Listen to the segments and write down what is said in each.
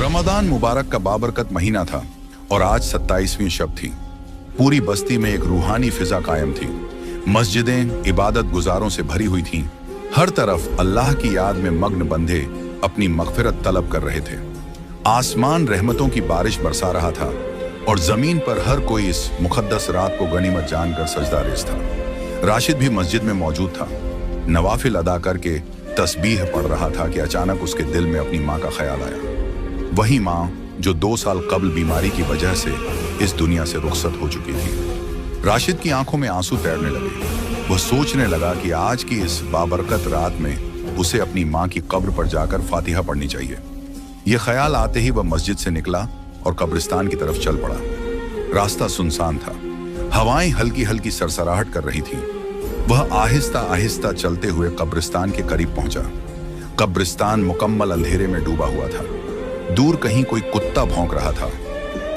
रमजान मुबारक का बाबरकत महीना था और आज 27वीं शब थी। पूरी बस्ती में एक रूहानी फिजा कायम थी। मस्जिदें इबादत गुजारों से भरी हुई थीं। हर तरफ अल्लाह की याद में मग्न बंदे अपनी मगफिरत तलब कर रहे थे। आसमान रहमतों की बारिश बरसा रहा था और जमीन पर हर कोई इस मुकद्दस रात को गनीमत जानकर सजदारेज था। राशिद भी मस्जिद में मौजूद था। नवाफिल अदा करके तस्बीह पढ़ रहा था कि अचानक उसके दिल में अपनी माँ का ख्याल आया। वही माँ जो 2 साल कबल बीमारी की वजह से इस दुनिया से रुखसत हो चुकी थी। राशिद की आंखों में आंसू तैरने लगे। वह सोचने लगा कि आज की इस बाबरकत रात में उसे अपनी माँ की कब्र पर जाकर फातिहा पढ़नी चाहिए। यह ख्याल आते ही वह मस्जिद से निकला और कब्रिस्तान की तरफ चल पड़ा। रास्ता सुनसान था। हवाएं हल्की हल्की सरसराहट कर रही थीं। वह आहिस्ता आहिस्ता चलते हुए कब्रिस्तान के करीब पहुंचा। कब्रिस्तान मुकम्मल अंधेरे में डूबा हुआ था। दूर कहीं कोई कुत्ता भौंक रहा था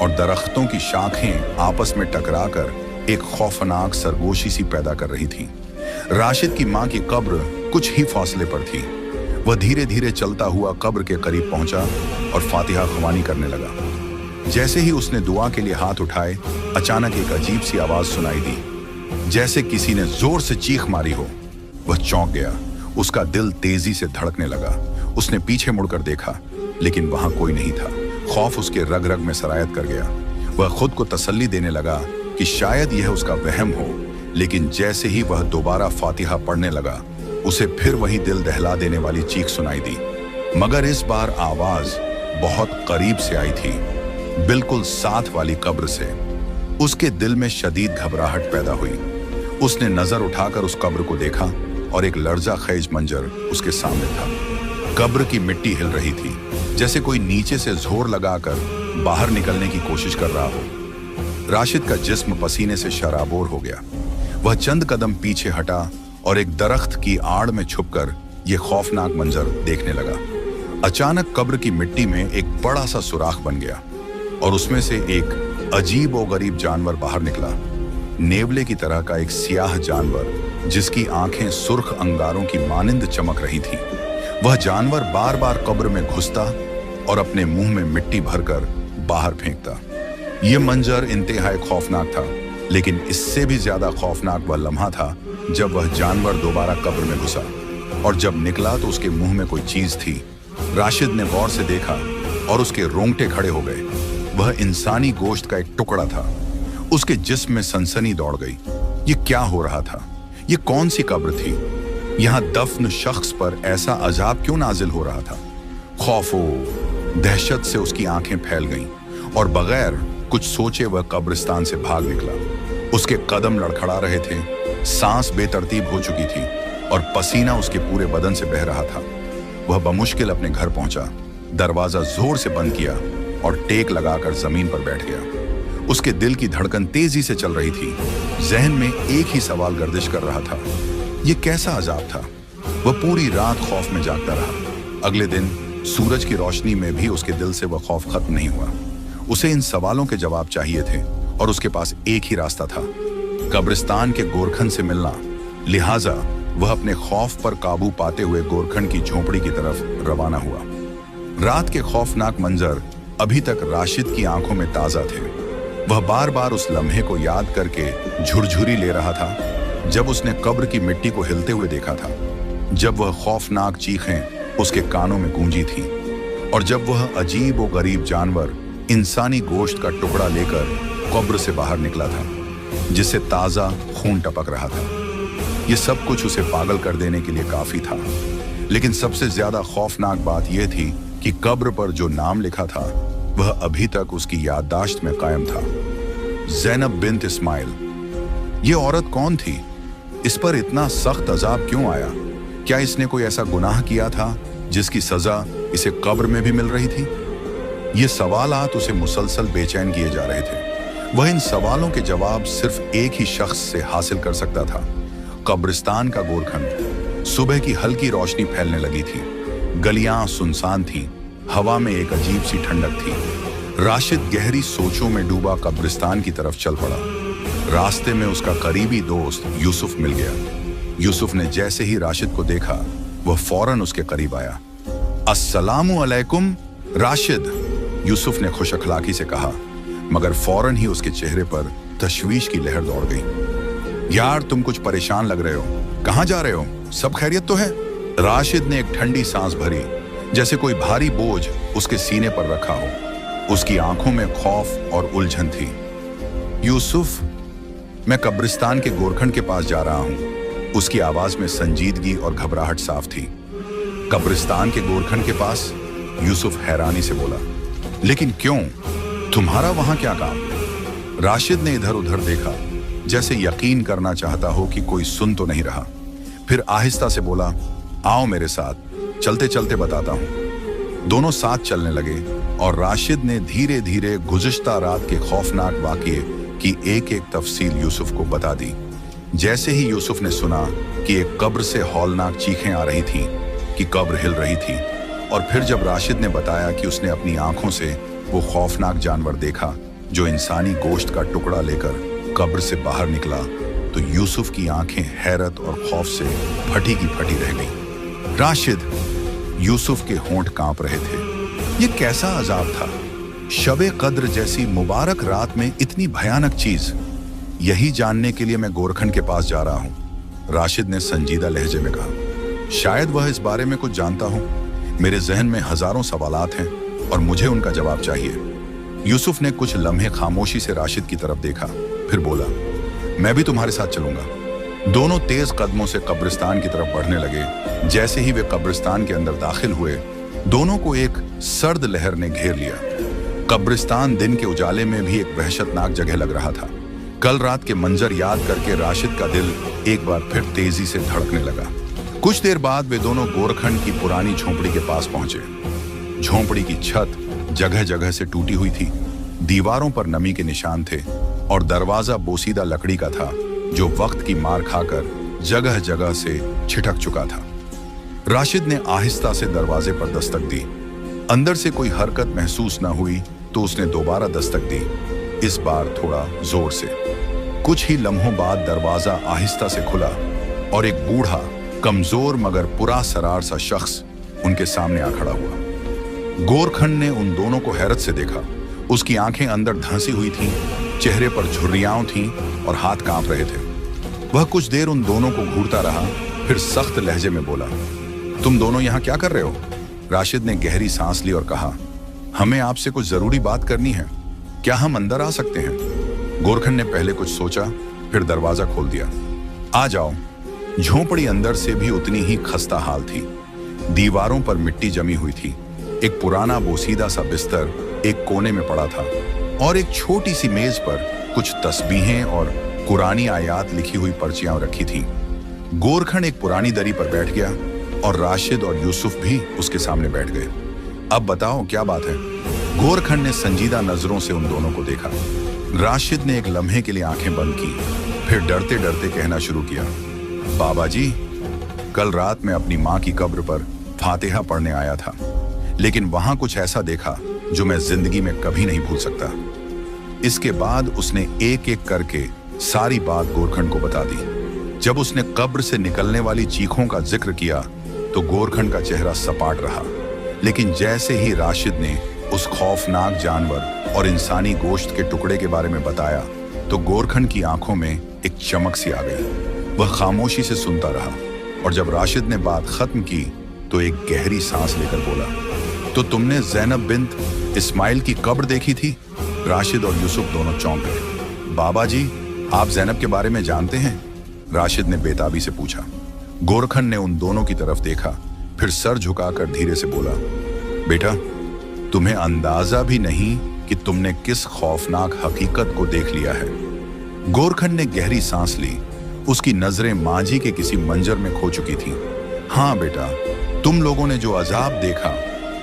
और दरख्तों की शाखें आपस में टकराकर एक खौफनाक सरगोशी सी पैदा कर रही थीं। राशिद की मां की कब्र कुछ ही फासले पर थी। वह धीरे धीरे चलता हुआ कब्र के करीब पहुंचा और फातिहा ख्वानी करने लगा। जैसे ही उसने दुआ के लिए हाथ उठाए, अचानक एक अजीब सी आवाज सुनाई दी, जैसे किसी ने जोर से चीख मारी हो। वह चौंक गया। उसका दिल तेजी से धड़कने लगा। उसने पीछे मुड़कर देखा, लेकिन वहां कोई नहीं था। खौफ उसके रग रग में सरायत कर गया। वह खुद को तसल्ली देने लगा कि शायद यह उसका वहम हो, लेकिन जैसे ही वह दोबारा फातिहा पढ़ने लगा, उसे फिर वही दिल दहला देने वाली चीख सुनाई दी, मगर इस बार आवाज बहुत करीब से आई थी, बिल्कुल साथ वाली कब्र से। उसके दिल में शदीद घबराहट पैदा हुई। उसने नजर उठाकर उस कब्र को देखा और एक लर्जा खेज मंजर उसके सामने था। कब्र की मिट्टी हिल रही थी, जैसे कोई नीचे से जोर लगाकर बाहर निकलने की कोशिश कर रहा हो। राशिद का जिस्म पसीने से शराबोर हो गया। वह चंद कदम पीछे हटा और एक दरख्त की आड़ में छुपकर यह खौफनाक मंजर देखने लगा। अचानक कब्र की मिट्टी में एक बड़ा सा सुराख बन गया और उसमें से एक अजीब और गरीब जानवर बाहर निकला। नेवले की तरह का एक सियाह जानवर, जिसकी आंखें सुर्ख अंगारों की मानिंद चमक रही थीं। वह जानवर बार बार कब्र में घुसता और अपने मुंह में मिट्टी भरकर बाहर फेंकता। यह मंजर इंतहाई खौफनाक था, लेकिन इससे भी ज्यादा खौफनाक वह लम्हा था जब वह जानवर दोबारा कब्र में घुसा और जब निकला तो उसके मुंह में कोई चीज थी। राशिद ने गौर से देखा और उसके रोंगटे खड़े हो गए। वह इंसानी गोश्त का एक टुकड़ा था। उसके जिस्म में सनसनी दौड़ गई। ये क्या हो रहा था? ये कौन सी कब्र थी? यहाँ दफन शख्स पर ऐसा अजाब क्यों नाजिल हो रहा था? खौफो दहशत से उसकी आंखें फैल गईं और बगैर कुछ सोचे वह कब्रिस्तान से भाग निकला। उसके कदम लड़खड़ा रहे थे, सांस बेतरतीब हो चुकी थी और पसीना उसके पूरे बदन से बह रहा था। वह बमुश्किल अपने घर पहुंचा, दरवाजा जोर से बंद किया और टेक लगाकर जमीन पर बैठ गया। उसके दिल की धड़कन तेजी से चल रही थी। जहन में एक ही सवाल गर्दिश कर रहा था, यह कैसा अजाब था? वह पूरी रात खौफ में जागता रहा। अगले दिन सूरज की रोशनी में भी उसके दिल से वह खौफ खत्म नहीं हुआ। उसे इन सवालों के जवाब चाहिए थे और उसके पास एक ही रास्ता था, कब्रिस्तान के गोरखन से मिलना। लिहाजा वह अपने खौफ पर काबू पाते हुए गोरखन की झोपड़ी की तरफ रवाना हुआ। रात के खौफनाक मंजर अभी तक राशिद की आंखों में ताजा थे। वह बार बार उस लम्हे को याद करके झुरझुरी ले रहा था जब उसने कब्र की मिट्टी को हिलते हुए देखा था, जब वह खौफनाक चीखें उसके कानों में गूंजी थीं और जब वह अजीब और गरीब जानवर इंसानी गोश्त का टुकड़ा लेकर कब्र से बाहर निकला था, जिससे ताजा खून टपक रहा था। यह सब कुछ उसे पागल कर देने के लिए काफी था, लेकिन सबसे ज्यादा खौफनाक बात यह थी कि कब्र पर जो नाम लिखा था वह अभी तक उसकी याददाश्त में कायम था। ज़ैनब बिन्त इस्माइल। ये औरत कौन थी? इस पर इतना सख्त अजाब क्यों आया? क्या इसने कोई ऐसा गुनाह किया था जिसकी सजा इसे कब्र में भी मिल रही थी? ये सवालात उसे मुसलसल बेचैन किए जा रहे थे। वह इन सवालों के जवाब सिर्फ एक ही शख्स से हासिल कर सकता था, कब्रिस्तान का गोरखन। सुबह की हल्की रोशनी फैलने लगी थी। गलियां सुनसान थीं। हवा में एक अजीब सी ठंडक थी। राशिद गहरी सोचों में डूबा कब्रिस्तान की तरफ चल पड़ा। रास्ते में उसका करीबी दोस्त यूसुफ मिल गया। यूसुफ ने जैसे ही राशिद को देखा, वह फौरन उसके करीब आया। अस्सलामु अलैकुम राशिद। यूसुफ ने खुश अखलाकी से कहा, मगर फौरन ही उसके चेहरे पर तशवीश की लहर दौड़ गई। यार तुम कुछ परेशान लग रहे हो, कहाँ जा रहे हो? सब खैरियत तो है? राशिद ने एक ठंडी सांस भरी, जैसे कोई भारी बोझ उसके सीने पर रखा हो। उसकी आंखों में खौफ और उलझन थी। यूसुफ, मैं कब्रिस्तान के गोरखंड के पास जा रहा हूं। उसकी आवाज में संजीदगी और घबराहट साफ थी। कब्रिस्तान के गोरखंड के पास? यूसुफ हैरानी से बोला, लेकिन क्यों? तुम्हारा वहां क्या काम? राशिद ने इधर उधर देखा, जैसे यकीन करना चाहता हो कि कोई सुन तो नहीं रहा। फिर आहिस्ता से बोला, आओ मेरे साथ, चलते चलते बताता हूं। दोनों साथ चलने लगे और राशिद ने धीरे धीरे गुज़िश्ता रात के खौफनाक वाक़ये की एक एक तफसील यूसुफ को बता दी। जैसे ही यूसुफ ने सुना कि एक कब्र से हौलनाक चीखें आ रही थीं, कि कब्र हिल रही थी, और फिर जब राशिद ने बताया कि उसने अपनी आंखों से वो खौफनाक जानवर देखा जो इंसानी गोश्त का टुकड़ा लेकर कब्र से बाहर निकला, तो यूसुफ की आंखें हैरत और खौफ से फटी की फटी रह गईं। राशिद, यूसुफ के होंठ कांप रहे थे। ये कैसा अजाब था? शबे कद्र जैसी मुबारक रात में इतनी भयानक चीज। यही जानने के लिए मैं गोरखंड के पास जा रहा हूं, राशिद ने संजीदा लहजे में कहा। शायद वह इस बारे में कुछ जानता हो। मेरे जहन में हजारों सवालात हैं और मुझे उनका जवाब चाहिए। यूसुफ ने कुछ लम्हे खामोशी से राशिद की तरफ देखा, फिर बोला, मैं भी तुम्हारे साथ चलूंगा। दोनों तेज कदमों से कब्रिस्तान की तरफ बढ़ने लगे। जैसे ही वे कब्रिस्तान के अंदर दाखिल हुए, दोनों को एक सर्द लहर ने घेर लिया। कब्रिस्तान दिन के उजाले में भी एक वहशतनाक जगह लग रहा था। कल रात के मंजर याद करके राशिद का दिल एक बार फिर तेजी से धड़कने लगा। कुछ देर बाद वे दोनों गोरखंड की पुरानी झोंपड़ी के पास पहुंचे। झोंपड़ी की छत जगह जगह से टूटी हुई थी, दीवारों पर नमी के निशान थे और दरवाजा बोसीदा लकड़ी का था जो वक्त की मार खाकर जगह जगह से छिटक चुका था। राशिद ने आहिस्ता से दरवाजे पर दस्तक दी। अंदर से कोई हरकत महसूस न हुई तो उसने दोबारा दस्तक दी, इस बार थोड़ा जोर से। कुछ ही लम्हों बाद दरवाजा आहिस्ता से खुला और एक बूढ़ा, कमजोर मगर पुरा सरार सा शख्स उनके सामने आ खड़ा हुआ। गोरखंड ने उन दोनों को हैरत से देखा। उसकी आंखें अंदर धंसी हुई थीं, चेहरे पर झुर्रियां थीं और हाथ कांप रहे थे। वह कुछ देर उन दोनों को घूरता रहा, फिर सख्त लहजे में बोला, तुम दोनों यहाँ क्या कर रहे हो? राशिद ने गहरी सांस ली और कहा, हमें आपसे कुछ जरूरी बात करनी है, क्या हम अंदर आ सकते हैं? गोरखंड ने पहले कुछ सोचा, फिर दरवाजा खोल दिया। आ जाओ। झोंपड़ी अंदर से भी उतनी ही खस्ता हाल थी। दीवारों पर मिट्टी जमी हुई थी। एक पुराना बोसीदा सा बिस्तर एक कोने में पड़ा था और एक छोटी सी मेज पर कुछ तस्बीहें और कुरानी आयात लिखी हुई पर्चियां रखी थीं। गोरखंड एक पुरानी दरी पर बैठ गया और राशिद और यूसुफ भी उसके सामने बैठ गए। अब बताओ क्या बात है? गोरखंड ने संजीदा नजरों से उन दोनों को देखा। राशिद ने एक लम्हे के लिए आंखें बंद की, फिर डरते डरते कहना शुरू किया, बाबा जी, कल रात मैं अपनी माँ की कब्र पर फातिहा पढ़ने आया था, लेकिन वहां कुछ ऐसा देखा जो मैं जिंदगी में कभी नहीं भूल सकता। इसके बाद उसने एक एक करके सारी बात गोरखंड को बता दी। जब उसने कब्र से निकलने वाली चीखों का जिक्र किया तो गोरखंड का चेहरा सपाट रहा, लेकिन जैसे ही राशिद ने उस खौफनाक जानवर और इंसानी गोश्त के टुकड़े के बारे में बताया तो गोरखंड की आंखों में एक चमक सी आ गई। वह खामोशी से सुनता रहा और जब राशिद ने बात खत्म की तो एक गहरी सांस लेकर बोला, तो तुमने ज़ैनब बिन्त इस्माइल की कब्र देखी थी? राशिद और यूसुफ दोनों चौंक गए। बाबा जी, आप ज़ैनब के बारे में जानते हैं? राशिद ने बेताबी से पूछा। गोरखंड ने उन दोनों की तरफ देखा, फिर सर झुकाकर धीरे से बोला, बेटा, तुम्हें अंदाजा भी नहीं कि तुमने किस खौफनाक हकीकत को देख लिया है। गोरखंड ने गहरी सांस ली। उसकी नजरें मांझी के किसी मंजर में खो चुकी थीं। हाँ बेटा, तुम लोगों ने जो अजाब देखा,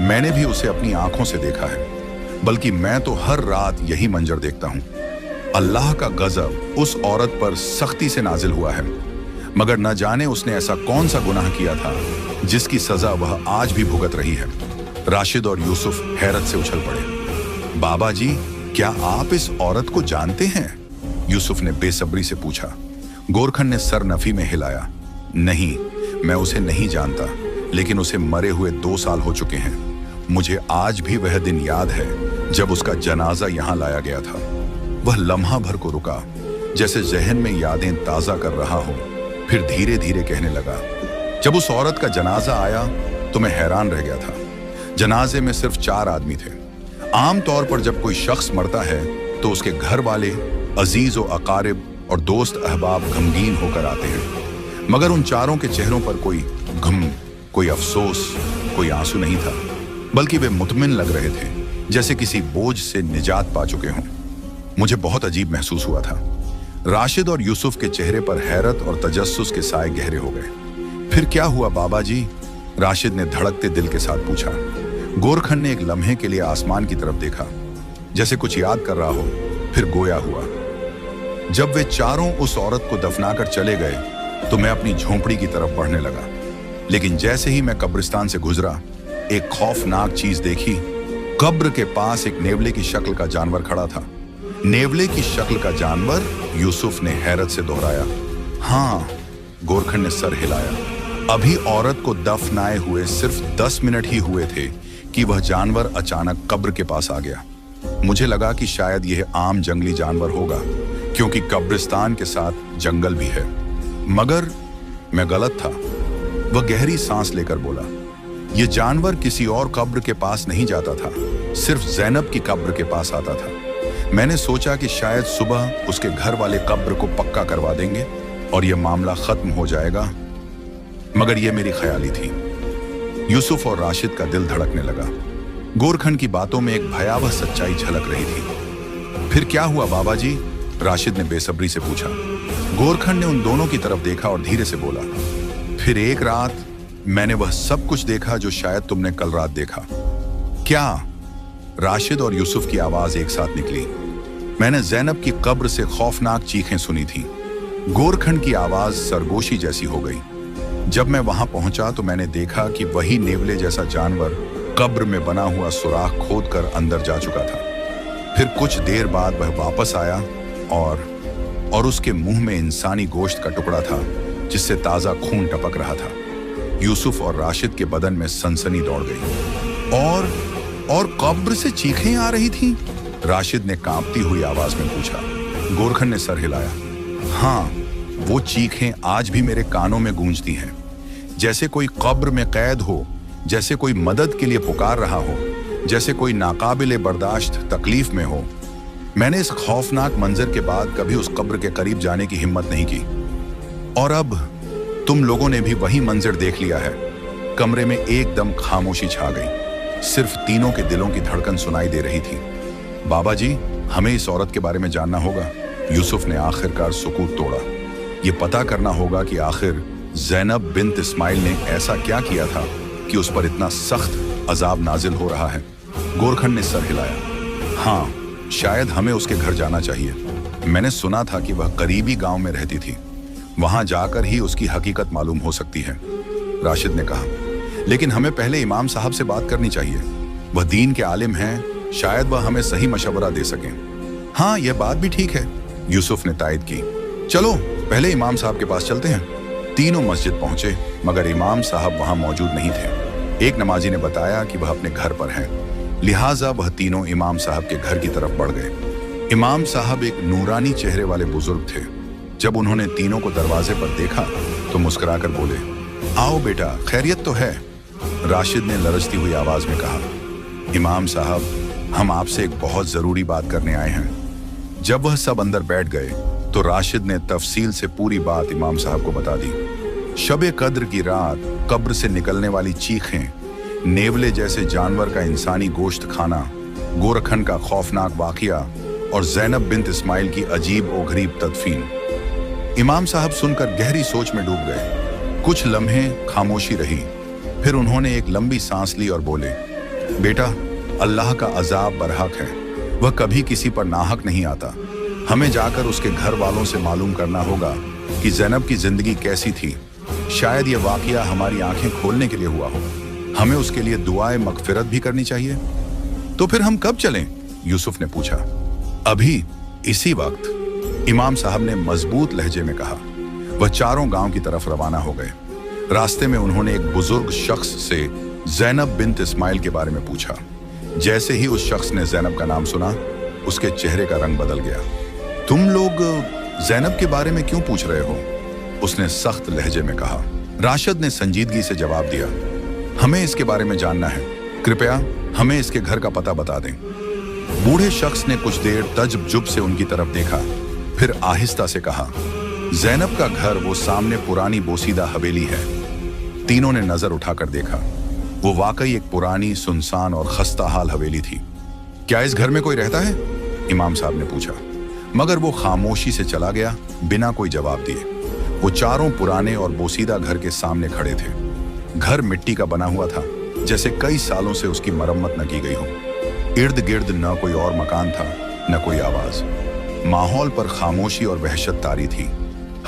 मैंने भी उसे अपनी आंखों से देखा है। बल्कि मैं तो हर रात यही मंजर देखता हूँ। अल्लाह का गजब उस औरत पर सख्ती से नाजिल हुआ है, मगर न जाने उसने ऐसा कौन सा गुनाह किया था जिसकी सजा वह आज भी भुगत रही है। राशिद और यूसुफ हैरत से उछल पड़े। बाबा जी, क्या आप इस औरत को जानते हैं? यूसुफ ने बेसब्री से पूछा। गोरखंड ने सर नफी में हिलाया। नहीं, मैं उसे नहीं जानता, लेकिन उसे मरे हुए 2 साल हो चुके हैं। मुझे आज भी वह दिन याद है जब उसका जनाजा यहाँ लाया गया था। वह लम्हा भर को रुका, जैसे जहन में यादें ताजा कर रहा हो, फिर धीरे धीरे कहने लगा, जब उस औरत का जनाजा आया तो मैं हैरान रह गया था। जनाजे में सिर्फ 4 आदमी थे। आमतौर पर जब कोई शख्स मरता है तो उसके घर वाले, अजीज व अकारिब और दोस्त अहबाब गमगीन होकर आते हैं, मगर उन चारों के चेहरों पर कोई गम, कोई अफसोस, कोई आंसू नहीं था, बल्कि वे मुतमिन लग रहे थे, जैसे किसी बोझ से निजात पा चुके हों। मुझे बहुत अजीब महसूस हुआ था। राशिद और यूसुफ के चेहरे पर हैरत और तजस्सुस के साए गहरे हो गए। फिर क्या हुआ बाबा जी? राशिद ने धड़कते दिल के साथ पूछा। गोरखन ने एक लम्हे के लिए आसमान की तरफ देखा, जैसे कुछ याद कर रहा हो, फिर गोया हुआ। जब वे चारों उस औरत को दफनाकर चले गए तो मैं अपनी झोंपड़ी की तरफ बढ़ने लगा, लेकिन जैसे ही मैं कब्रिस्तान से गुजरा, एक खौफनाक चीज देखी। कब्र के पास एक नेवले की शक्ल का जानवर खड़ा था। नेवले की शक्ल का जानवर? यूसुफ ने हैरत से दोहराया। हाँ, गोरखन ने सर हिलाया। अभी औरत को दफनाए हुए सिर्फ 10 मिनट ही हुए थे कि वह जानवर अचानक कब्र के पास आ गया। मुझे लगा कि शायद यह आम जंगली जानवर होगा, क्योंकि कब्रिस्तान के साथ जंगल भी है, मगर मैं गलत था। वह गहरी सांस लेकर बोला, यह जानवर किसी और कब्र के पास नहीं जाता था, सिर्फ ज़ैनब की कब्र के पास आता था। मैंने सोचा कि शायद सुबह उसके घर वाले कब्र को पक्का करवा देंगे और यह मामला खत्म हो जाएगा, मगर यह मेरी ख्याली थी। यूसुफ और राशिद का दिल धड़कने लगा। गोरखन की बातों में एक भयावह सच्चाई झलक रही थी। फिर क्या हुआ बाबा जी? राशिद ने बेसब्री से पूछा। गोरखन ने उन दोनों की तरफ देखा और धीरे से बोला, फिर एक रात मैंने वह सब कुछ देखा जो शायद तुमने कल रात देखा। क्या? राशिद और यूसुफ की आवाज एक साथ निकली। मैंने ज़ैनब की कब्र से खौफनाक चीखें सुनी थी। गोरखंड की आवाज सरगोशी जैसी हो गई। जब मैं वहां पहुंचा तो मैंने देखा कि वही नेवले जैसा जानवर कब्र में बना हुआ सुराख खोदकर अंदर जा चुका था। फिर कुछ देर बाद वह वापस आया और उसके मुंह में इंसानी गोश्त का टुकड़ा था, जिससे ताजा खून टपक रहा था। यूसुफ और राशिद के बदन में सनसनी दौड़ गई। और कब्र से चीखें आ रही थीं? राशिद ने कांपती हुई आवाज में पूछा। गोरखन ने सर हिलाया। हाँ, वो चीखें आज भी मेरे कानों में गूंजती हैं, जैसे कोई कब्र में कैद हो, जैसे कोई मदद के लिए पुकार रहा हो, जैसे कोई नाकाबिले बर्दाश्त तकलीफ में हो। मैंने इस खौफनाक मंजर के बाद कभी उस कब्र के करीब जाने की हिम्मत नहीं की। और अब तुम लोगों ने भी वही मंजर देख लिया है। कमरे में एकदम खामोशी छा गई। सिर्फ तीनों के दिलों की धड़कन सुनाई दे रही थी। बाबा जी, हमें इस औरत के बारे में जानना होगा। यूसुफ ने आखिरकार सुकूत तोड़ा। ये पता करना होगा कि आखिर ज़ैनब बिन्त इस्माइल ने ऐसा क्या किया था कि उस पर इतना सख्त अजाब नाजिल हो रहा है। गोरखन ने सर हिलाया। हाँ, शायद हमें उसके घर जाना चाहिए। मैंने सुना था कि वह करीबी गांव में रहती थी। वहां जाकर ही उसकी हकीकत मालूम हो सकती है, राशिद ने कहा। लेकिन हमें पहले इमाम साहब से बात करनी चाहिए। वह दीन के आलिम हैं, शायद वह हमें सही मशवरा दे सकें। हाँ, यह बात भी ठीक है, यूसुफ ने तायद की। चलो पहले इमाम साहब के पास चलते हैं। तीनों मस्जिद पहुंचे, मगर इमाम साहब वहां मौजूद नहीं थे। एक नमाजी ने बताया कि वह अपने घर पर हैं, लिहाजा वह तीनों इमाम साहब के घर की तरफ बढ़ गए। इमाम साहब एक नूरानी चेहरे वाले बुजुर्ग थे। जब उन्होंने तीनों को दरवाजे पर देखा तो मुस्कुराकर बोले, आओ बेटा, खैरियत तो है? राशिद ने लरजती हुई आवाज में कहा। इमाम साहब, हम आपसे एक बहुत जरूरी बात करने आए हैं। जब वह सब अंदर बैठ गए तो राशिद ने तफसील से पूरी बात इमाम साहब को बता दी। शबे कद्र की रात कब्र से निकलने वाली चीखें, नेवले जैसे जानवर का इंसानी गोश्त खाना, गोरखन का खौफनाक वाकया और ज़ैनब बिन्त इस्माइल की अजीब और गरीब तदफीन। इमाम साहब सुनकर गहरी सोच में डूब गए। कुछ लम्हे खामोशी रही, फिर उन्होंने एक लंबी सांस ली और बोले, बेटा, अल्लाह का अजाब बरहक है। वह कभी किसी पर नाहक नहीं आता। हमें जाकर उसके घर वालों से मालूम करना होगा कि ज़ैनब की जिंदगी कैसी थी। शायद यह वाकया हमारी आंखें खोलने के लिए हुआ हो। हमें उसके लिए दुआए मगफिरत भी करनी चाहिए। तो फिर हम कब चलें? यूसुफ ने पूछा। अभी, इसी वक्त, इमाम साहब ने मजबूत लहजे में कहा। वह चारों गांव की तरफ रवाना हो गए। रास्ते में उन्होंने एक बुजुर्ग शख्स से जैनब बिन्त इस्माइल के बारे में पूछा। जैसे ही उस शख्स ने जैनब का नाम सुना, उसके चेहरे का रंग बदल गया। तुम लोग जैनब के बारे में क्यों पूछ रहे हो? उसने सख्त लहजे में कहा। राशिद ने संजीदगी से जवाब दिया, हमें इसके बारे में जानना है, कृपया हमें इसके घर का पता बता दें। बूढ़े शख्स ने कुछ देर तज्जुब से उनकी तरफ देखा, फिर आहिस्ता से कहा, जैनब का घर वो सामने पुरानी बोसीदा हवेली है। तीनों ने नजर उठाकर देखा। वो वाकई एक पुरानी, सुनसान और खस्ता हाल हवेली थी। क्या इस घर में कोई रहता है? इमाम साहब ने पूछा, मगर वो खामोशी से चला गया, बिना कोई जवाब दिए। वो चारों पुराने और बोसीदा घर के सामने खड़े थे। घर मिट्टी का बना हुआ था, जैसे कई सालों से उसकी मरम्मत न की गई हो। इर्द गिर्द न कोई और मकान था, न कोई आवाज। माहौल पर खामोशी और वहशत तारी थी।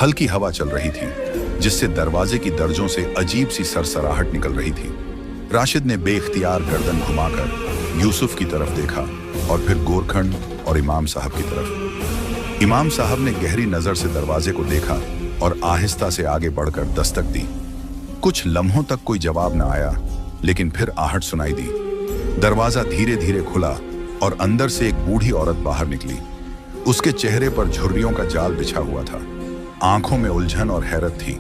हल्की हवा चल रही थी, जिससे दरवाजे की दर्जों से अजीब सी सरसराहट निकल रही थी। राशिद ने बेइख्तियार गर्दन घुमाकर यूसुफ की तरफ देखा और फिर गोरखंड और इमाम साहब की तरफ। इमाम साहब ने गहरी नजर से दरवाजे को देखा और आहिस्ता से आगे बढ़कर दस्तक दी। कुछ लम्हों तक कोई जवाब न आया, लेकिन फिर आहट सुनाई दी। दरवाजा धीरे धीरे खुला और अंदर से एक बूढ़ी औरत बाहर निकली। उसके चेहरे पर झुर्रियों का जाल बिछा हुआ था। आंखों में उलझन और हैरत थी।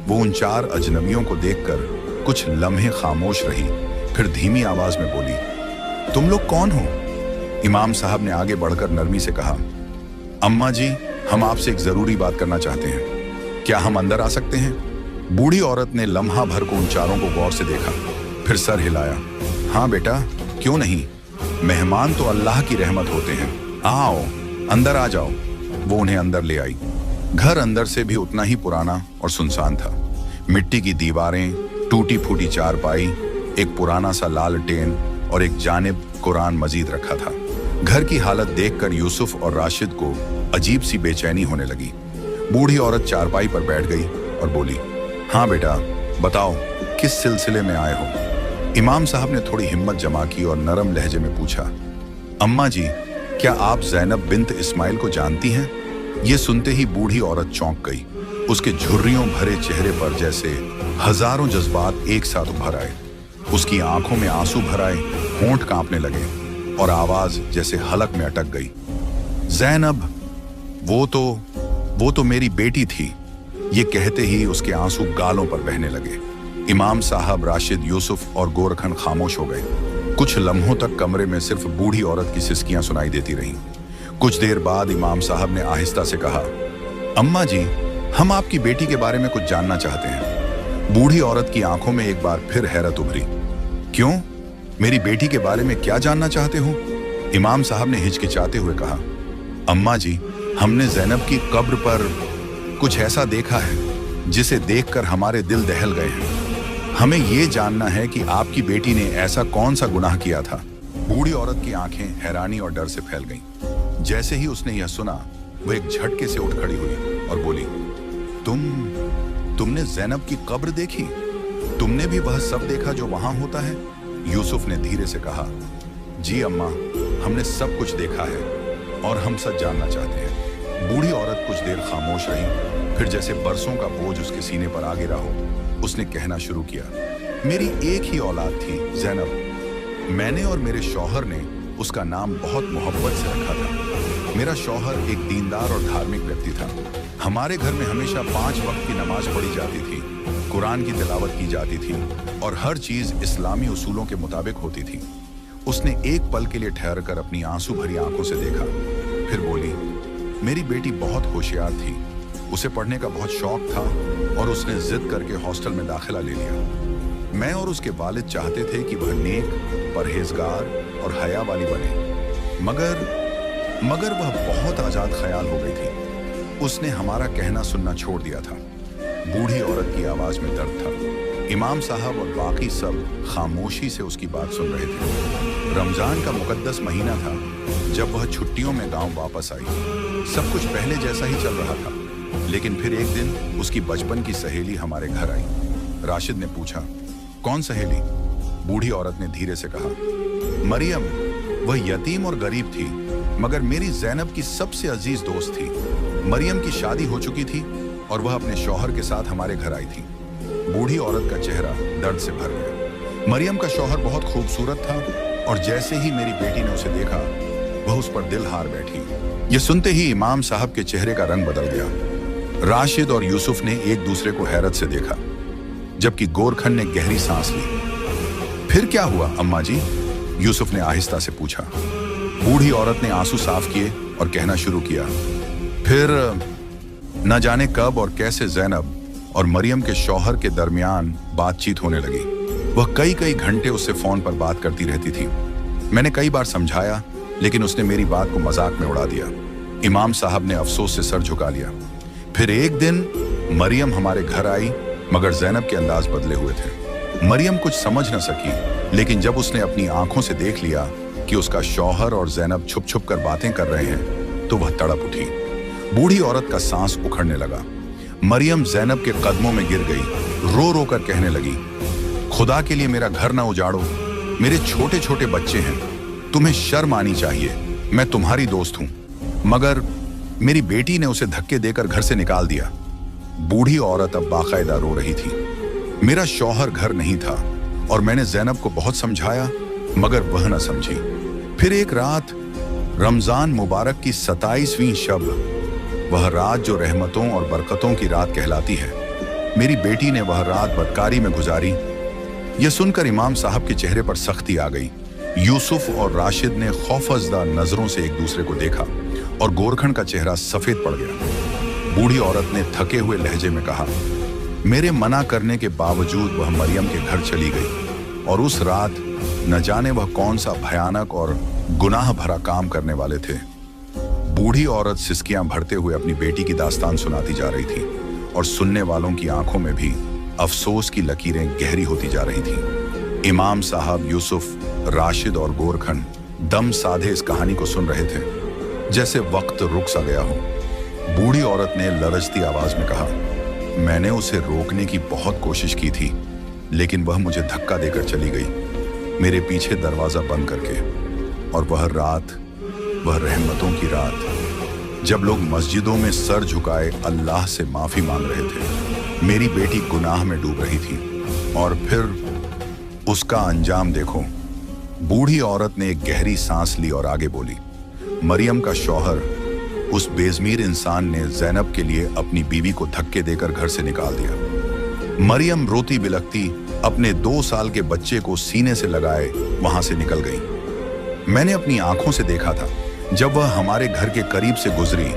वो उन चार अजनबियों को देखकर कुछ लम्हे खामोश रही, फिर धीमी आवाज में बोली, तुम लोग कौन हो? इमाम साहब ने आगे बढ़कर नरमी से कहा, अम्मा जी, हम आपसे एक जरूरी बात करना चाहते हैं, क्या हम अंदर आ सकते हैं? बूढ़ी औरत ने लम्हा भर को उन चारों को गौर से देखा, फिर सर हिलाया। हाँ बेटा, क्यों नहीं, मेहमान तो अल्लाह की रहमत होते हैं, आओ अंदर आ जाओ। वो उन्हें अंदर ले आई। घर अंदर से भी उतना ही पुराना और सुनसान था। मिट्टी की दीवारें, टूटी फूटी चारपाई, एक पुराना सा लालटेन और एक जानिब कुरान मजीद रखा था। घर की हालत देखकर यूसुफ और राशिद को अजीब सी बेचैनी होने लगी। बूढ़ी औरत चारपाई पर बैठ गई और बोली, हाँ बेटा, बताओ किस सिलसिले में आए हो? इमाम साहब ने थोड़ी हिम्मत जमा की और नरम लहजे में पूछा, अम्मा जी, क्या आप जैनब बिन्त इस्माइल को जानती हैं? ये सुनते ही बूढ़ी औरत चौंक गई। उसके झुर्रियों भरे चेहरे पर जैसे हजारों जज्बात एक साथ उभर आए। उसकी आंखों में आंसू भर आए, होंठ कांपने लगे और आवाज जैसे हलक में अटक गई। जैनब, वो तो मेरी बेटी थी। ये कहते ही उसके आंसू गालों पर बहने लगे। इमाम साहब, राशिद, यूसुफ और गोरखन खामोश हो गए। कुछ लम्हों तक कमरे में सिर्फ बूढ़ी औरत की सिसकियां सुनाई देती रहीं। कुछ देर बाद इमाम साहब ने आहिस्ता से कहा, अम्मा जी, हम आपकी बेटी के बारे में कुछ जानना चाहते हैं। बूढ़ी औरत की आंखों में एक बार फिर हैरत उभरी। क्यों? मेरी बेटी के बारे में क्या जानना चाहते हो? इमाम साहब ने हिचकिचाते हुए कहा, अम्मा जी, हमने जैनब की कब्र पर कुछ ऐसा देखा है जिसे देखकर हमारे दिल दहल गए हैं। हमें ये जानना है कि आपकी बेटी ने ऐसा कौन सा गुनाह किया था। बूढ़ी औरत की आंखें हैरानी और डर से फैल गईं। जैसे ही उसने यह सुना, वो एक झटके से उठ खड़ी हुई और बोली, तुमने जैनब की कब्र देखी? तुमने भी वह सब देखा जो वहां होता है? यूसुफ ने धीरे से कहा, जी अम्मा, हमने सब कुछ देखा है और हम सच जानना चाहते हैं। बूढ़ी औरत कुछ देर खामोश रही, फिर जैसे बरसों का बोझ उसके सीने पर आ गिरा हो, उसने कहना शुरू किया, मेरी एक ही औलाद थी, जैनब। मैंने और मेरे शौहर ने उसका नाम बहुत मोहब्बत से रखा था। मेरा शौहर एक दीनदार और धार्मिक व्यक्ति था। हमारे घर में हमेशा 5 वक्त की नमाज पढ़ी जाती थी, कुरान की तिलावत की जाती थी और हर चीज इस्लामी उसूलों के मुताबिक होती थी। उसने एक पल के लिए ठहरकर अपनी आंसू भरी आंखों से देखा, फिर बोली, मेरी बेटी बहुत होशियार थी, उसे पढ़ने का बहुत शौक था और उसने जिद करके हॉस्टल में दाखिला ले लिया। मैं और उसके वालिद चाहते थे कि वह नेक, परहेजगार और हया वाली बने, मगर वह बहुत आजाद ख्याल हो गई थी। उसने हमारा कहना सुनना छोड़ दिया था। बूढ़ी औरत की आवाज में दर्द था। इमाम साहब और बाकी सब खामोशी से उसकी बात सुन रहे थे। रमजान का मुकद्दस महीना था जब वह छुट्टियों में गांव वापस आई। सब कुछ पहले जैसा ही चल रहा था, लेकिन फिर एक दिन उसकी बचपन की सहेली हमारे घर आई। राशिद ने पूछा, कौन सहेली? बूढ़ी औरत ने धीरे से कहा, मरियम। वह यतीम और गरीब थी, मगर मेरी जैनब की सबसे अजीज दोस्त थी। मरियम की शादी हो चुकी थी और वह अपने शौहर के साथ हमारे घर आई थी। बूढ़ी औरत का चेहरा दर्द से भर गया। मरियम का शौहर बहुत खूबसूरत था और जैसे ही मेरी बेटी ने उसे देखा वह उस पर दिल हार बैठी। ये सुनते ही इमाम साहब के चेहरे का रंग बदल गया। राशिद और यूसुफ ने एक दूसरे को हैरत से देखा, जबकि गोरखन ने गहरी सांस ली। फिर क्या हुआ अम्मा जी? यूसुफ ने आहिस्ता से पूछा। बूढ़ी औरत ने आंसू साफ किए और कहना शुरू किया। फिर न जाने कब और कैसे ज़ैनब और मरियम के शौहर के दरमियान बातचीत होने लगी। वह कई कई घंटे उससे फोन पर बात करती रहती थी। मैंने कई बार समझाया, लेकिन उसने मेरी बात को मजाक में उड़ा दिया। इमाम साहब ने अफसोस से सर झुका लिया। फिर एक दिन मरियम हमारे घर आई, मगर ज़ैनब के अंदाज बदले हुए थे। मरियम कुछ समझ न सकी, लेकिन जब उसने अपनी आंखों से देख लिया कि उसका शौहर और ज़ैनब छुप छुप कर बातें कर रहे हैं, तो वह तड़प उठी। बूढ़ी औरत का सांस उखड़ने लगा। मरियम ज़ैनब के कदमों में गिर गई, रो रो कर कहने लगी, खुदा के लिए मेरा घर ना उजाड़ो, मेरे छोटे छोटे बच्चे हैं, तुम्हें शर्म आनी चाहिए, मैं तुम्हारी दोस्त हूं। मगर मेरी बेटी ने उसे धक्के देकर घर से निकाल दिया। बूढ़ी औरत अब बाकायदा रो रही थी। मेरा शौहर घर नहीं था और मैंने ज़ैनब को बहुत समझाया, मगर वह न समझी। फिर एक रात, रमजान मुबारक की 27वीं शब, वह रात जो रहमतों और बरकतों की रात कहलाती है, मेरी बेटी ने वह रात बदकारी में गुजारी। यह सुनकर इमाम साहब के चेहरे पर सख्ती आ गई। यूसुफ और राशिद ने खौफजदा नजरों से एक दूसरे को देखा और गोरखन का चेहरा सफेद पड़ गया। बूढ़ी औरत ने थके हुए लहजे में कहा, मेरे मना करने के बावजूद वह मरियम के घर चली गई और उस रात न जाने वह कौन सा भयानक और गुनाह भरा काम करने वाले थे। बूढ़ी औरत सिसकियां भरते हुए अपनी बेटी की दास्तान सुनाती जा रही थी और सुनने वालों की आंखों में भी अफसोस की लकीरें गहरी होती जा रही थीं। इमाम साहब, यूसुफ, राशिद और गोरखन दम साधे इस कहानी को सुन रहे थे, जैसे वक्त रुक सा गया हो। बूढ़ी औरत ने लरजती आवाज में कहा, मैंने उसे रोकने की बहुत कोशिश की थी, लेकिन वह मुझे धक्का देकर चली गई, मेरे पीछे दरवाजा बंद करके। और वह रात, वह रहमतों की रात, जब लोग मस्जिदों में सर झुकाए अल्लाह से माफी मांग रहे थे, मेरी बेटी गुनाह में डूब रही थी। और फिर उसका अंजाम देखो। बूढ़ी औरत ने एक गहरी सांस ली और आगे बोली, मरियम का शौहर, उस बेज़मीर इंसान ने ज़ैनब के लिए अपनी बीवी को धक्के देकर घर से निकाल दिया। मरियम रोती बिलखती अपने 2 साल के बच्चे को सीने से लगाए वहां से निकल गई। मैंने अपनी आंखों से देखा था, जब वह हमारे घर के करीब से गुजरी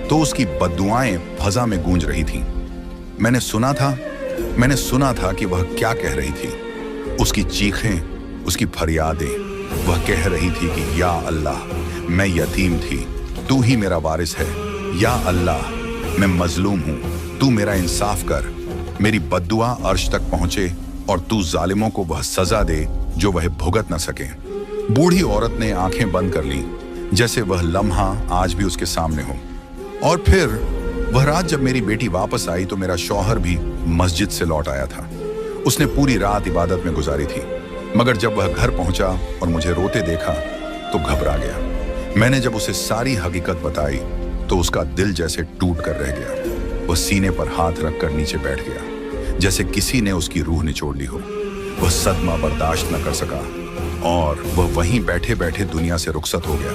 तो उसकी बद्दुआएं फजा में गूंज रही थीं। मैंने सुना था कि वह क्या कह रही थी। उसकी चीखें, उसकी फरियादें। वह कह रही थी कि या अल्लाह, मैं यतीम थी, तू ही मेरा वारिस है। या अल्लाह, मैं मजलूम हूं, तू मेरा इंसाफ कर। मेरी बद्दुआ अर्श तक पहुंचे और तू जालिमों को वह सजा दे जो वह भुगत न सके। बूढ़ी औरत ने आंखें बंद कर लीं, जैसे वह लम्हा आज भी उसके सामने हो। और फिर वह रात जब मेरी बेटी वापस आई तो मेरा शौहर भी मस्जिद से लौट आया था। उसने पूरी रात इबादत में गुजारी थी, मगर जब वह घर पहुंचा और मुझे रोते देखा तो घबरा गया। मैंने जब उसे सारी हकीकत बताई तो उसका दिल जैसे टूट कर रह गया। वह सीने पर हाथ रखकर नीचे बैठ गया, जैसे किसी ने उसकी रूह निचोड़ ली हो। वह सदमा बर्दाश्त न कर सका और वह वहीं बैठे बैठे दुनिया से रुखसत हो गया।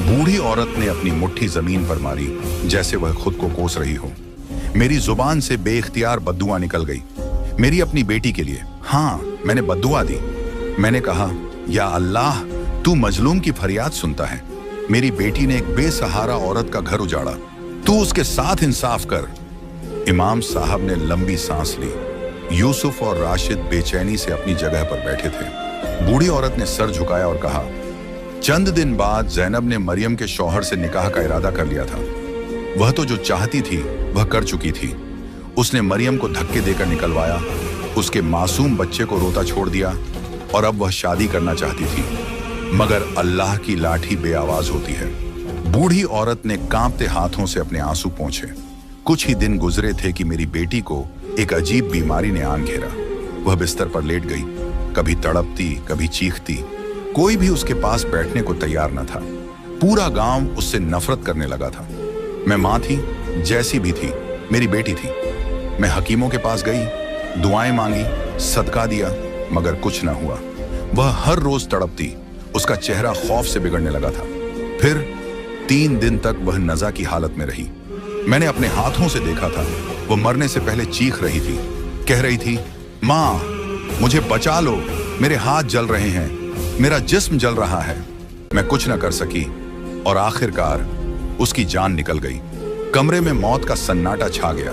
बूढ़ी औरत ने अपनी मुट्ठी जमीन पर मारी, जैसे वह खुद को कोस रही हो। मेरी जुबान से बेइख्तियार बद्दुआ निकल गई, मेरी अपनी बेटी के लिए। हाँ, मैंने बद्दुआ दी। मैंने कहा, या अल्लाह, तू मजलूम की फरियाद सुनता है। मेरी बेटी ने एक बेसहारा औरत का घर उजाड़ा, तू उसके साथ इंसाफ कर। इमाम साहब ने लंबी सांस ली। यूसुफ और राशिद बेचैनी से अपनी जगह पर बैठे थे। बूढ़ी औरत ने सर झुकाया और कहा, चंद दिन बाद ज़ैनब ने मरियम के शौहर से निकाह का इरादा कर लिया था। वह तो जो चाहती थी वह कर चुकी थी। उसने मरियम को धक्के देकर निकलवाया, उसके मासूम बच्चे को रोता छोड़ दिया और अब वह शादी करना चाहती थी, मगर अल्लाह की लाठी बेआवाज होती है। बूढ़ी औरत ने कांपते हाथों से अपने आंसू पोंछे। कुछ ही दिन गुजरे थे कि मेरी बेटी को एक अजीब बीमारी ने आन घेरा। वह बिस्तर पर लेट गई, कभी तड़पती, कभी चीखती। कोई भी उसके पास बैठने को तैयार न था। पूरा गांव उससे नफरत करने लगा था। मैं माँ थी, जैसी भी थी, मेरी बेटी थी। मैं हकीमों के पास गई, दुआएं मांगी, सदका दिया, मगर कुछ न हुआ। वह हर रोज तड़पती, उसका चेहरा खौफ से बिगड़ने लगा था। फिर 3 दिन तक वह नज़ा की हालत में रही। मैंने अपने हाथों से देखा था, वो मरने से पहले चीख रही थी, कह रही थी, माँ मुझे बचा लो, मेरे हाथ जल रहे हैं, मेरा जिस्म जल रहा है। मैं कुछ न कर सकी और आखिरकार उसकी जान निकल गई। कमरे में मौत का सन्नाटा छा गया।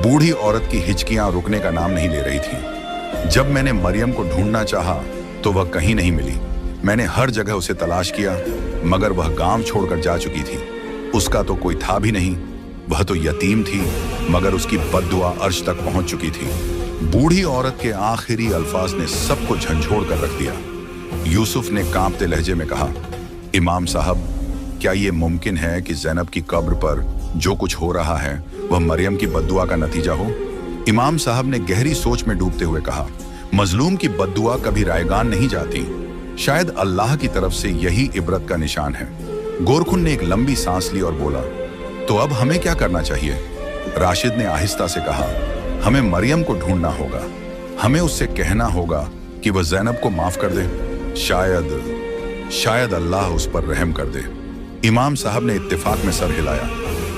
बूढ़ी औरत की हिचकियां रुकने का नाम नहीं ले रही थी। जब मैंने मरियम को ढूंढना चाहा तो वह कहीं नहीं मिली। मैंने हर जगह उसे तलाश किया, मगर वह गांव छोड़कर जा चुकी थी। उसका तो कोई था भी नहीं, वह तो यतीम थी, मगर उसकी बद्दुआ अर्श तक पहुंच चुकी थी। बूढ़ी औरत के आखिरी अल्फाज ने सबको झंझोड़ कर रख दिया। यूसुफ ने कांपते लहजे में कहा, इमाम साहब, क्या ये मुमकिन है कि ज़ैनब की कब्र पर जो कुछ हो रहा है वह मरियम की बद्दुआ का नतीजा हो? इमाम साहब ने गहरी सोच में डूबते हुए कहा, मजलूम की बद्दुआ कभी रायगान नहीं जाती। शायद अल्लाह की तरफ से यही इबरत का निशान है। गोरखुन ने एक लंबी सांस ली और बोला, तो अब हमें क्या करना चाहिए? राशिद ने आहिस्ता से कहा, हमें मरियम को ढूंढना होगा। हमें उससे कहना होगा कि वह ज़ैनब को माफ कर दे। शायद अल्लाह उस पर रहम कर दे। इमाम साहब ने इत्तेफाक में सर हिलाया।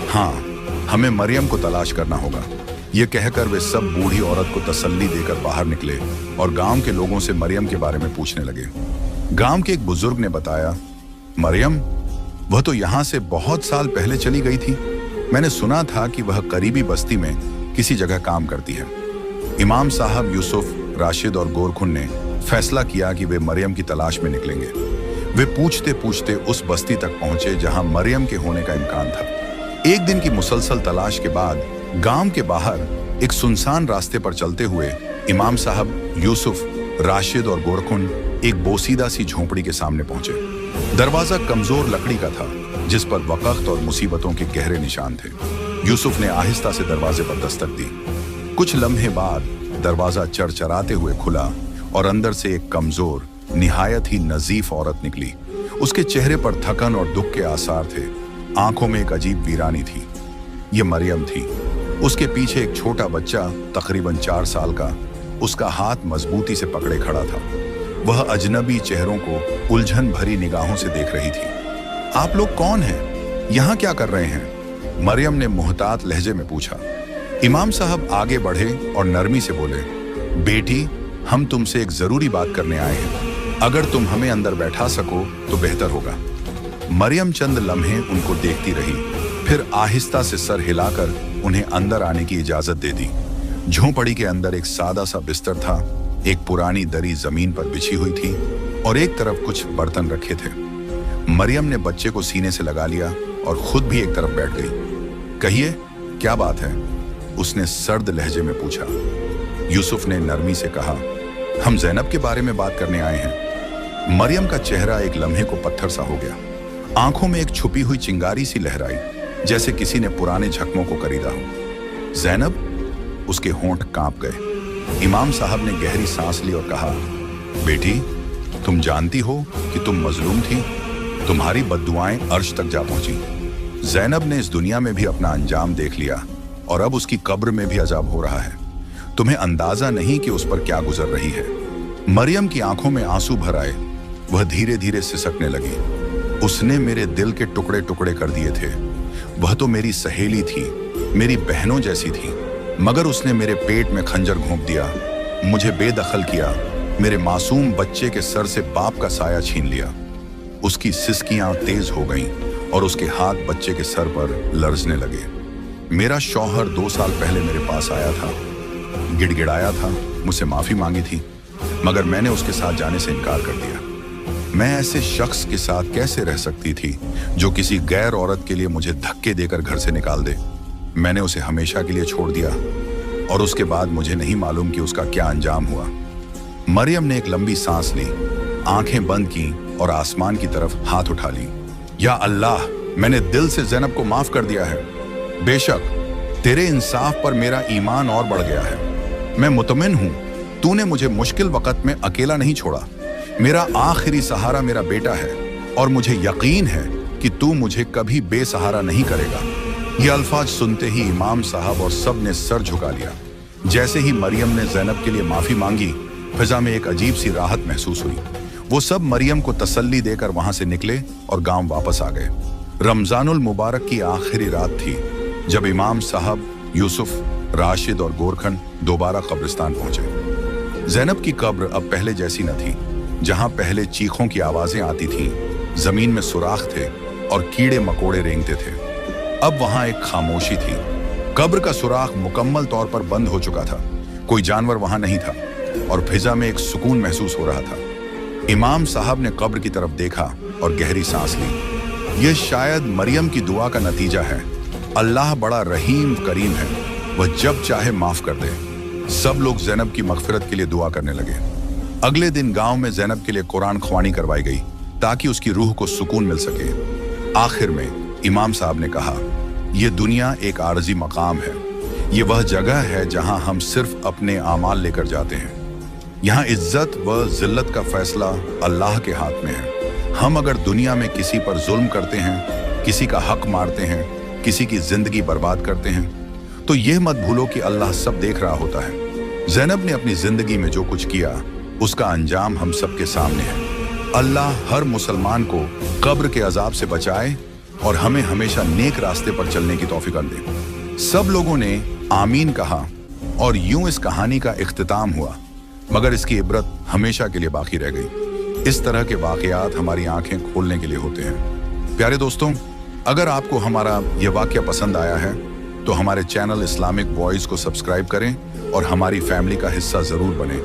हाँ, हमें मरियम को तलाश करना होगा। ये कहकर वे सब बूढ़ी औरत को तसल्ली देकर बाहर निकले और गांव के लोगों से मरियम के बारे में पूछने लगे। गांव के एक बुजुर्ग ने बताया, मरियम, वह तो यहाँ से बहुत साल पहले चली गई थी। मैंने सुना था कि वह करीबी बस्ती में किसी जगह काम करती है। इमाम साहब, यूसुफ, राशिद और गोरखुन ने फैसला किया कि वे मरियम की तलाश में निकलेंगे। वे पूछते पूछते उस बस्ती तक पहुंचे जहां मरियम के होने का इम्कान था। एक दिन की मुसलसल तलाश के बाद गांव के बाहर एक सुनसान रास्ते पर चलते हुए इमाम साहब, यूसुफ, राशिद और गोरखुन एक बोसीदा सी झोंपड़ी के सामने पहुंचे। दरवाजा कमजोर लकड़ी का था, जिस पर वक़्त और मुसीबतों के गहरे निशान थे। यूसुफ ने आहिस्ता से दरवाजे पर दस्तक दी। कुछ लम्हे बाद दरवाजा चरचराते हुए खुला और अंदर से एक कमजोर, निहायत ही नजीफ औरत निकली। उसके चेहरे पर थकन और दुख के आसार थे। आंखों में एक अजीब वीरानी थी। ये मरियम थी। उसके पीछे एक छोटा बच्चा तकरीबन 4 साल का उसका हाथ मजबूती से पकड़े खड़ा था। वह अजनबी चेहरों को उलझन भरी निगाहों से देख रही थी। आप लोग कौन हैं? यहाँ क्या कर रहे हैं? मरियम ने मुहतात लहजे में पूछा। इमाम साहब आगे बढ़े और नरमी से बोले, बेटी, हम तुमसे एक जरूरी बात करने आए हैं। अगर तुम हमें अंदर बैठा सको तो बेहतर होगा। मरियम चंद लम्हे उनको देखती रही, फिर आहिस्ता से सर हिलाकर उन्हें अंदर आने की इजाजत दे दी। झोंपड़ी के अंदर एक सादा सा बिस्तर था, एक पुरानी दरी जमीन पर बिछी हुई थी और एक तरफ कुछ बर्तन रखे थे। मरियम ने बच्चे को सीने से लगा लिया और खुद भी एक तरफ बैठ गई। कहिए, क्या बात है? उसने सर्द लहजे में पूछा। यूसुफ ने नरमी से कहा, हम ज़ैनब के बारे में बात करने आए हैं। मरियम का चेहरा एक लम्हे को पत्थर सा हो गया। आंखों में एक छुपी हुई चिंगारी सी लहराई, जैसे किसी ने पुराने जख्मों को करीदा हो। ज़ैनब? उसके होंठ कांप गए। इमाम साहब ने गहरी सांस ली और कहा, बेटी, तुम जानती हो कि तुम मजलूम थी। तुम्हारी बद्दुआएं अर्श तक जा पहुंची। ज़ैनब ने इस दुनिया में भी अपना अंजाम देख लिया और अब उसकी कब्र में भी अजाब हो रहा है। तुम्हें अंदाजा नहीं कि उस पर क्या गुजर रही है। मरियम की आंखों में आंसू भर आए। वह धीरे धीरे सिसकने लगी। उसने मेरे दिल के टुकड़े टुकड़े कर दिए थे। वह तो मेरी सहेली थी, मेरी बहनों जैसी थी, मगर उसने मेरे पेट में खंजर घोंप दिया, मुझे बेदखल किया, मेरे मासूम बच्चे के सर से बाप का साया छीन लिया। उसकी सिसकियां तेज हो गईं और उसके हाथ बच्चे के सर पर लर्जने लगे। मेरा शौहर 2 साल पहले मेरे पास आया था, गिड़गिड़ाया था, मुझसे माफी मांगी थी, मगर मैंने उसके साथ जाने से इनकार कर दिया। मैं ऐसे शख्स के साथ कैसे रह सकती थी जो किसी गैर औरत के लिए मुझे धक्के देकर घर से निकाल दे। मैंने उसे हमेशा के लिए छोड़ दिया और उसके बाद मुझे नहीं मालूम कि उसका क्या अंजाम हुआ। मरियम ने एक लंबी सांस ली, आंखें बंद की और आसमान की तरफ हाथ उठा ली। या अल्लाह, मैंने दिल से ज़ैनब को माफ कर दिया है। बेशक तेरे इंसाफ पर मेरा ईमान और बढ़ गया है। मैं मुतमिन हूं, तूने मुझे मुश्किल वक्त में अकेला नहीं छोड़ा। मेरा आखिरी सहारा मेरा बेटा है और मुझे यकीन है कि तू मुझे कभी बेसहारा नहीं करेगा। ये अल्फाज सुनते ही इमाम साहब और सब ने सर झुका लिया। जैसे ही मरियम ने ज़ैनब के लिए माफी मांगी, फिजा में एक अजीब सी राहत महसूस हुई। वो सब मरियम को तसल्ली देकर वहां से निकले और गांव वापस आ गए। रमजानुल मुबारक की आखिरी रात थी जब इमाम साहब, यूसुफ, राशिद और गोरखन दोबारा कब्रिस्तान पहुंचे। ज़ैनब की कब्र अब पहले जैसी न थी। जहां पहले चीखों की आवाजें आती थीं, जमीन में सुराख थे और कीड़े मकोड़े रेंगते थे, अब वहां एक खामोशी थी। कब्र का सुराख मुकम्मल तौर पर बंद हो चुका था। कोई जानवर वहां नहीं था और फिजा में एक सुकून महसूस हो रहा था। इमाम साहब ने कब्र की तरफ देखा और गहरी सांस ली। यह शायद मरियम की दुआ का नतीजा है। अल्लाह बड़ा रहीम करीम है, वह जब चाहे माफ कर दे। सब लोग ज़ैनब की मगफिरत के लिए दुआ करने लगे। अगले दिन गांव में ज़ैनब के लिए कुरान ख्वानी करवाई गई ताकि उसकी रूह को सुकून मिल सके। आखिर में इमाम साहब ने कहा, यह दुनिया एक आरजी मकाम है। ये वह जगह है जहां हम सिर्फ अपने आमाल लेकर जाते हैं। यहाँ इज्जत व जिल्लत का फैसला अल्लाह के हाथ में है। हम अगर दुनिया में किसी पर जुल्म करते हैं, किसी का हक मारते हैं, किसी की जिंदगी बर्बाद करते हैं, तो यह मत भूलो कि अल्लाह सब देख रहा होता है। ज़ैनब ने अपनी जिंदगी में जो कुछ किया उसका अंजाम हम सबके सामने है। अल्लाह हर मुसलमान को कब्र के अजाब से बचाए और हमें हमेशा नेक रास्ते पर चलने की तौफीक दे। सब लोगों ने आमीन कहा और यूं इस कहानी का इख्तिताम हुआ, मगर इसकी इबरत हमेशा के लिए बाकी रह गई। इस तरह के वाकयात हमारी आंखें खोलने के लिए होते हैं। प्यारे दोस्तों, अगर आपको हमारा यह वाकया पसंद आया है तो हमारे चैनल इस्लामिक वॉइस को सब्सक्राइब करें और हमारी फैमिली का हिस्सा जरूर बने।